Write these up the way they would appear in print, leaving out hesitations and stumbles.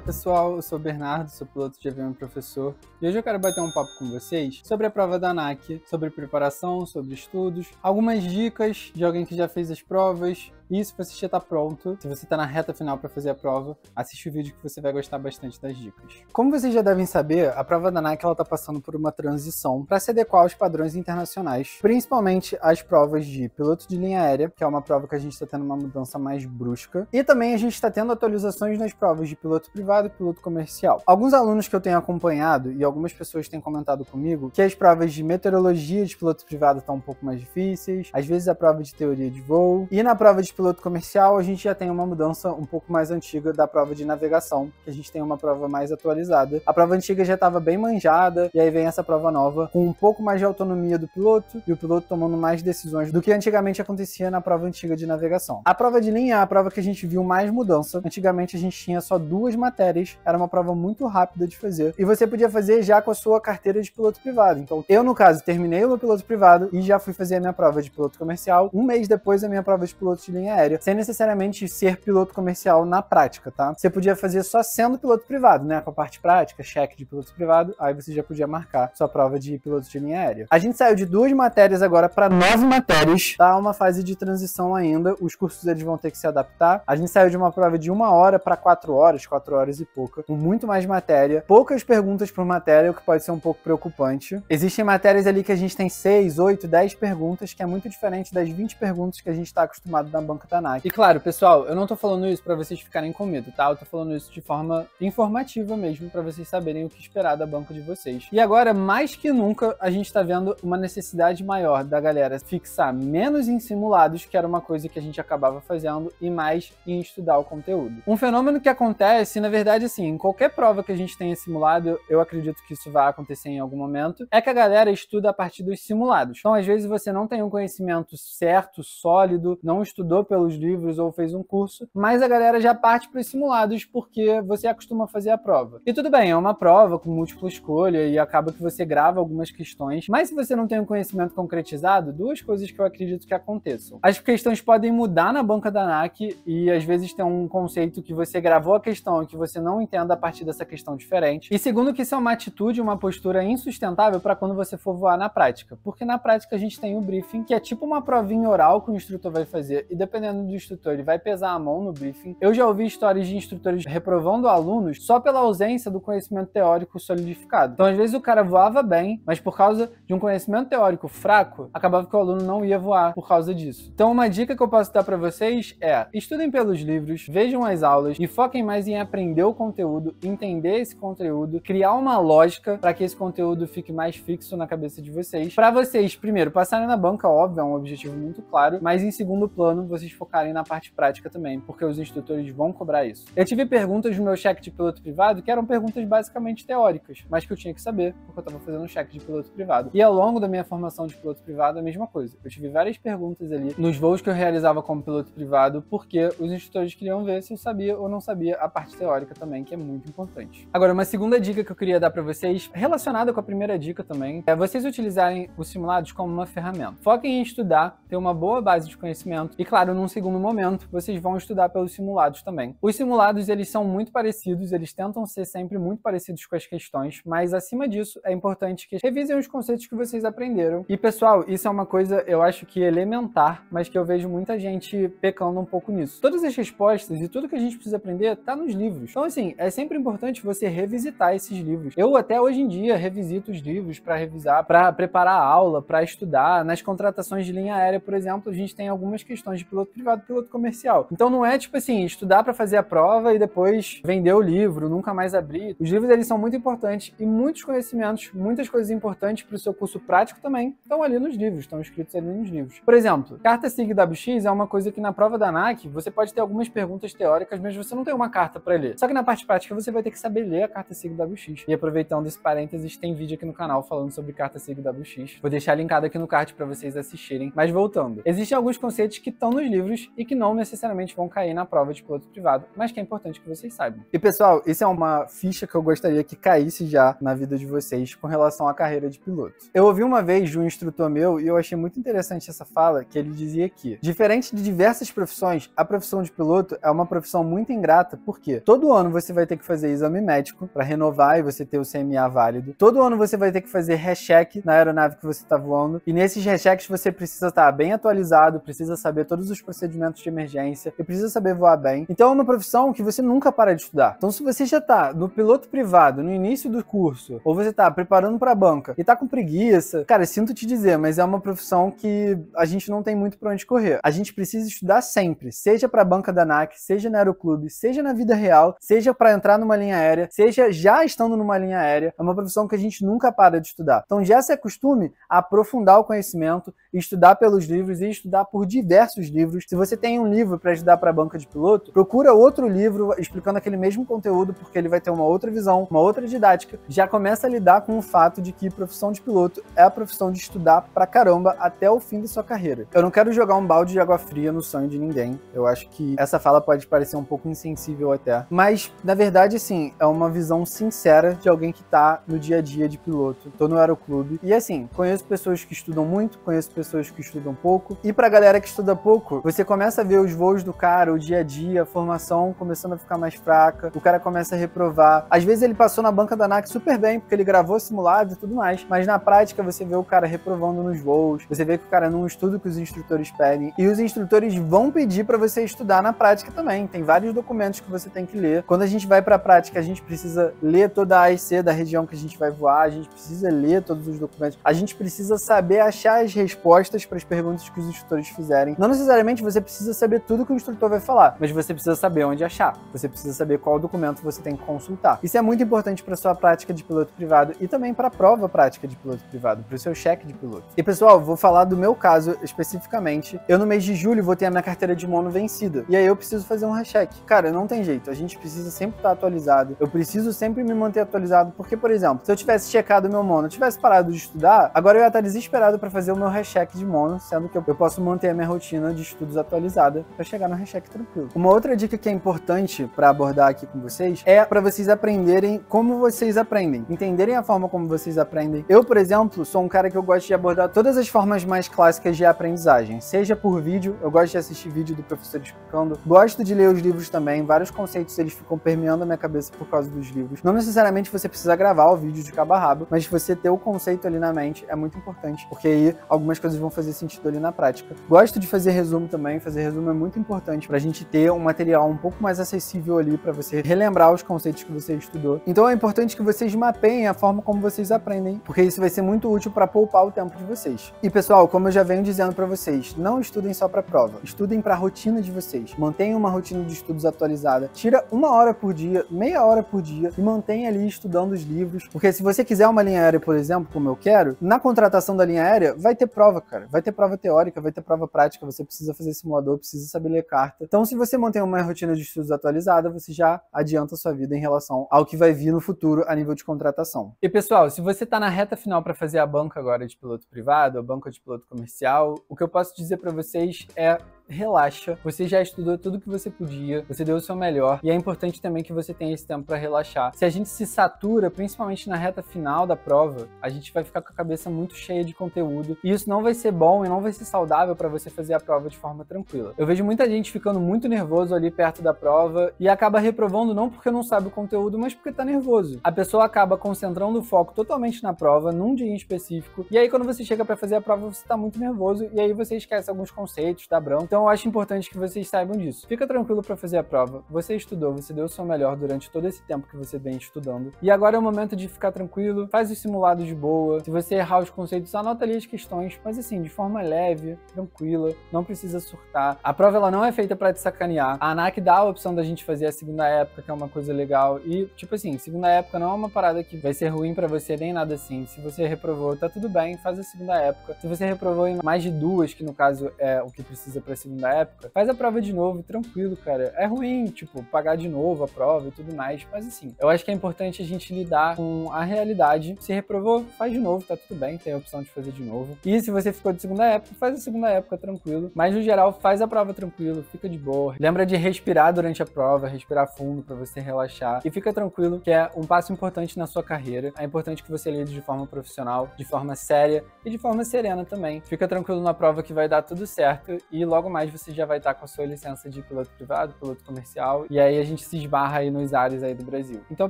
pessoal, eu sou o Bernardo, sou piloto de avião e professor, e hoje eu quero bater um papo com vocês sobre a prova da ANAC, sobre preparação, sobre estudos, algumas dicas de alguém que já fez as provas, e se você já está pronto, se você está na reta final para fazer a prova, assiste o vídeo que você vai gostar bastante das dicas. Como vocês já devem saber, a prova da ANAC está passando por uma transição para se adequar aos padrões internacionais, principalmente as provas de piloto de linha aérea, que é uma prova que a gente está tendo uma mudança mais brusca, e também a gente está tendo atualizações nas provas de piloto privado e piloto comercial. Alguns alunos que eu tenho acompanhado e algumas pessoas têm comentado comigo que as provas de meteorologia de piloto privado estão um pouco mais difíceis, às vezes a prova de teoria de voo, e na prova de piloto comercial a gente já tem uma mudança um pouco mais antiga da prova de navegação, que a gente tem uma prova mais atualizada. A prova antiga já estava bem manjada, e aí vem essa prova nova com um pouco mais de autonomia do piloto, e o piloto tomando mais decisões do que antigamente acontecia na prova antiga de navegação. A prova de linha é a prova que a gente viu mais mudança. Antigamente a gente tinha só 2 matérias, era uma prova muito rápida de fazer, e você podia fazer já com a sua carteira de piloto privado. Então eu, no caso, terminei o meu piloto privado e já fui fazer a minha prova de piloto comercial um mês depois da minha prova de piloto de linha aérea, sem necessariamente ser piloto comercial na prática, tá? Você podia fazer só sendo piloto privado, né? Com a parte prática, cheque de piloto privado, aí você já podia marcar sua prova de piloto de linha aérea. A gente saiu de 2 matérias agora para 9 matérias, tá? Uma fase de transição ainda, os cursos eles vão ter que se adaptar. A gente saiu de uma prova de 1 hora para 4 horas, 4 horas e pouca, com muito mais matéria, poucas perguntas por matéria, o que pode ser um pouco preocupante. Existem matérias ali que a gente tem 6, 8, 10 perguntas, que é muito diferente das 20 perguntas que a gente está acostumado na banca da ANAC. E claro, pessoal, eu não tô falando isso para vocês ficarem com medo, tá? Eu tô falando isso de forma informativa mesmo, para vocês saberem o que esperar da banca de vocês. E agora, mais que nunca, a gente tá vendo uma necessidade maior da galera fixar menos em simulados, que era uma coisa que a gente acabava fazendo, e mais em estudar o conteúdo. Um fenômeno que acontece, na verdade, assim, em qualquer prova que a gente tenha simulado, eu acredito que isso vai acontecer em algum momento, é que a galera estuda a partir dos simulados. Então, às vezes, você não tem um conhecimento certo, sólido, não estudou pelos livros ou fez um curso, mas a galera já parte para os simulados porque você acostuma fazer a prova. E tudo bem, é uma prova com múltipla escolha e acaba que você grava algumas questões, mas se você não tem um conhecimento concretizado, 2 coisas que eu acredito que aconteçam. As questões podem mudar na banca da ANAC e às vezes tem um conceito que você gravou a questão e que você não entenda a partir dessa questão diferente. E segundo, que isso é uma atitude, uma postura insustentável para quando você for voar na prática, porque na prática a gente tem o briefing, que é tipo uma provinha oral que o instrutor vai fazer, e dependendo do instrutor, ele vai pesar a mão no briefing. Eu já ouvi histórias de instrutores reprovando alunos só pela ausência do conhecimento teórico solidificado. Então, às vezes, o cara voava bem, mas por causa de um conhecimento teórico fraco, acabava que o aluno não ia voar por causa disso. Então, uma dica que eu posso dar para vocês é: estudem pelos livros, vejam as aulas e foquem mais em aprender o conteúdo, entender esse conteúdo, criar uma lógica para que esse conteúdo fique mais fixo na cabeça de vocês. Para vocês, primeiro, passarem na banca, óbvio, é um objetivo muito claro, mas em segundo plano, vocês focarem na parte prática também, porque os instrutores vão cobrar isso. Eu tive perguntas no meu cheque de piloto privado que eram perguntas basicamente teóricas, mas que eu tinha que saber, porque eu estava fazendo um cheque de piloto privado. E ao longo da minha formação de piloto privado, a mesma coisa. Eu tive várias perguntas ali nos voos que eu realizava como piloto privado, porque os instrutores queriam ver se eu sabia ou não sabia a parte teórica também, que é muito importante. Agora, uma segunda dica que eu queria dar para vocês, relacionada com a primeira dica também, é vocês utilizarem os simulados como uma ferramenta. Foquem em estudar, ter uma boa base de conhecimento, e claro, num segundo momento, vocês vão estudar pelos simulados também. Os simulados, eles são muito parecidos, eles tentam ser sempre muito parecidos com as questões, mas acima disso, é importante que revisem os conceitos que vocês aprenderam. E pessoal, isso é uma coisa, eu acho que elementar, mas que eu vejo muita gente pecando um pouco nisso. Todas as respostas e tudo que a gente precisa aprender tá nos livros. Então assim, é sempre importante você revisitar esses livros. Eu até hoje em dia revisito os livros para revisar, para preparar a aula, para estudar. Nas contratações de linha aérea, por exemplo, a gente tem algumas questões de piloto privado e piloto comercial. Então não é tipo assim, estudar para fazer a prova e depois vender o livro, nunca mais abrir. Os livros, eles são muito importantes e muitos conhecimentos, muitas coisas importantes para o seu curso prático também estão ali nos livros, estão escritos ali nos livros. Por exemplo, carta SIG-WX é uma coisa que na prova da ANAC você pode ter algumas perguntas teóricas, mas você não tem uma carta para ler. Só que na parte prática você vai ter que saber ler a carta SIG-WX. E aproveitando esse parênteses, tem vídeo aqui no canal falando sobre carta SIG-WX. Vou deixar linkado aqui no card para vocês assistirem. Mas voltando, existem alguns conceitos que estão nos seus livros e que não necessariamente vão cair na prova de piloto privado, mas que é importante que vocês saibam. E pessoal, isso é uma ficha que eu gostaria que caísse já na vida de vocês com relação à carreira de piloto. Eu ouvi uma vez de um instrutor meu e eu achei muito interessante essa fala, que ele dizia que, diferente de diversas profissões, a profissão de piloto é uma profissão muito ingrata, porque todo ano você vai ter que fazer exame médico para renovar e você ter o CMA válido. Todo ano você vai ter que fazer recheck na aeronave que você está voando, e nesses rechecks você precisa estar bem atualizado, precisa saber todos os procedimentos de emergência e precisa saber voar bem. Então é uma profissão que você nunca para de estudar. Então se você já está no piloto privado, no início do curso, ou você está preparando para a banca e está com preguiça, cara, sinto te dizer, mas é uma profissão que a gente não tem muito para onde correr. A gente precisa estudar sempre, seja para a banca da ANAC, seja na Aeroclube, seja na vida real, seja para entrar numa linha aérea, seja já estando numa linha aérea. É uma profissão que a gente nunca para de estudar. Então já se acostume a aprofundar o conhecimento, estudar pelos livros e estudar por diversos livros. Se você tem um livro para estudar para a banca de piloto, procura outro livro explicando aquele mesmo conteúdo, porque ele vai ter uma outra visão, uma outra didática. Já começa a lidar com o fato de que profissão de piloto é a profissão de estudar pra caramba até o fim da sua carreira. Eu não quero jogar um balde de água fria no sonho de ninguém. Eu acho que essa fala pode parecer um pouco insensível até. Mas, na verdade, sim, é uma visão sincera de alguém que tá no dia a dia de piloto. Tô no Aeroclube. E assim, conheço pessoas que estudam muito, conheço pessoas que estudam pouco. E pra galera que estuda pouco, você começa a ver os voos do cara, o dia a dia, a formação começando a ficar mais fraca. O cara começa a reprovar. Às vezes ele passou na banca da ANAC super bem, porque ele gravou simulado e tudo mais. Mas na prática você vê o cara reprovando nos voos. Você vê que o cara não estuda o que os instrutores pedem. E os instrutores vão pedir pra você estudar na prática também. Tem vários documentos que você tem que ler. Quando a gente vai pra prática, a gente precisa ler toda a AIC da região que a gente vai voar. A gente precisa ler todos os documentos. A gente precisa saber achar as respostas para as perguntas que os instrutores fizerem. Não necessariamente você precisa saber tudo que o instrutor vai falar, mas você precisa saber onde achar. Você precisa saber qual documento você tem que consultar. Isso é muito importante para sua prática de piloto privado e também para a prova prática de piloto privado, para o seu cheque de piloto. E pessoal, vou falar do meu caso especificamente. Eu no mês de julho vou ter a minha carteira de mono vencida. E aí eu preciso fazer um recheck. Cara, não tem jeito. A gente precisa sempre estar atualizado. Eu preciso sempre me manter atualizado, porque, por exemplo, se eu tivesse checado meu mono, eu tivesse parado de estudar, agora eu ia estar desesperado para fazer o meu recheck de mono, sendo que eu posso manter a minha rotina de estudos atualizada para chegar no recheck tranquilo. Uma outra dica que é importante para abordar aqui com vocês é para vocês aprenderem como vocês aprendem, entenderem a forma como vocês aprendem. Eu, por exemplo, sou um cara que eu gosto de abordar todas as formas mais clássicas de aprendizagem, seja por vídeo, eu gosto de assistir vídeo do professor explicando, gosto de ler os livros também, vários conceitos eles ficam permeando a minha cabeça por causa dos livros. Não necessariamente você precisa gravar o vídeo de cabo a rabo, mas você ter o conceito ali na mente é muito importante, porque aí algumas coisas vão fazer sentido ali na prática. Gosto de fazer resumo também, fazer resumo é muito importante pra gente ter um material um pouco mais acessível ali pra você relembrar os conceitos que você estudou. Então é importante que vocês mapeiem a forma como vocês aprendem, porque isso vai ser muito útil pra poupar o tempo de vocês. E pessoal, como eu já venho dizendo pra vocês, não estudem só pra prova, estudem pra rotina de vocês. Mantenham uma rotina de estudos atualizada, tira 1 hora por dia, meia hora por dia e mantenha ali estudando os livros, porque se você quiser uma linha aérea, por exemplo, como eu quero, na contratação da linha aérea vai ter prova, cara, vai ter prova teórica, vai ter prova prática, você precisa fazer simulador, precisa saber ler carta. Então se você mantém uma rotina de estudos atualizada, você já adianta a sua vida em relação ao que vai vir no futuro a nível de contratação. E pessoal, se você tá na reta final para fazer a banca agora de piloto privado, a banca de piloto comercial, o que eu posso dizer para vocês é: relaxa, você já estudou tudo que você podia, você deu o seu melhor e é importante também que você tenha esse tempo para relaxar. Se a gente se satura, principalmente na reta final da prova, a gente vai ficar com a cabeça muito cheia de conteúdo e isso não vai ser bom e não vai ser saudável para você fazer a prova de forma tranquila. Eu vejo muita gente ficando muito nervoso ali perto da prova e acaba reprovando não porque não sabe o conteúdo, mas porque tá nervoso. A pessoa acaba concentrando o foco totalmente na prova, num dia em específico, e aí quando você chega para fazer a prova você tá muito nervoso e aí você esquece alguns conceitos, dá branco. Então eu acho importante que vocês saibam disso. Fica tranquilo para fazer a prova. Você estudou, você deu o seu melhor durante todo esse tempo que você vem estudando. E agora é o momento de ficar tranquilo, faz os simulados de boa. Se você errar os conceitos, anota ali as questões, mas assim, de forma leve, tranquila, não precisa surtar. A prova ela não é feita para te sacanear. A ANAC dá a opção da gente fazer a segunda época, que é uma coisa legal. E, tipo assim, segunda época não é uma parada que vai ser ruim para você, nem nada assim. Se você reprovou, tá tudo bem, faz a segunda época. Se você reprovou em mais de 2, que no caso é o que precisa para segunda época, faz a prova de novo, tranquilo, cara. É ruim, tipo, pagar de novo a prova e tudo mais, mas assim, eu acho que é importante a gente lidar com a realidade. Se reprovou, faz de novo, tá tudo bem, tem a opção de fazer de novo. E se você ficou de segunda época, faz a segunda época tranquilo. Mas no geral, faz a prova tranquilo, fica de boa. Lembra de respirar durante a prova, respirar fundo pra você relaxar. E fica tranquilo, que é um passo importante na sua carreira. É importante que você lide de forma profissional, de forma séria e de forma serena também. Fica tranquilo na prova que vai dar tudo certo e logo mais você já vai estar com a sua licença de piloto privado, piloto comercial, e aí a gente se esbarra aí nos ares aí do Brasil. Então,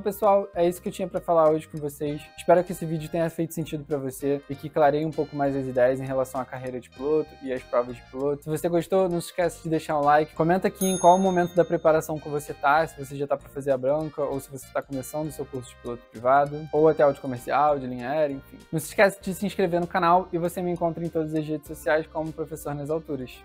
pessoal, é isso que eu tinha pra falar hoje com vocês. Espero que esse vídeo tenha feito sentido pra você e que clareie um pouco mais as ideias em relação à carreira de piloto e às provas de piloto. Se você gostou, não se esquece de deixar um like. Comenta aqui em qual momento da preparação que você tá, se você já tá pra fazer a branca ou se você tá começando o seu curso de piloto privado ou até áudio comercial, de linha aérea, enfim. Não se esquece de se inscrever no canal e você me encontra em todas as redes sociais como Professor nas Alturas.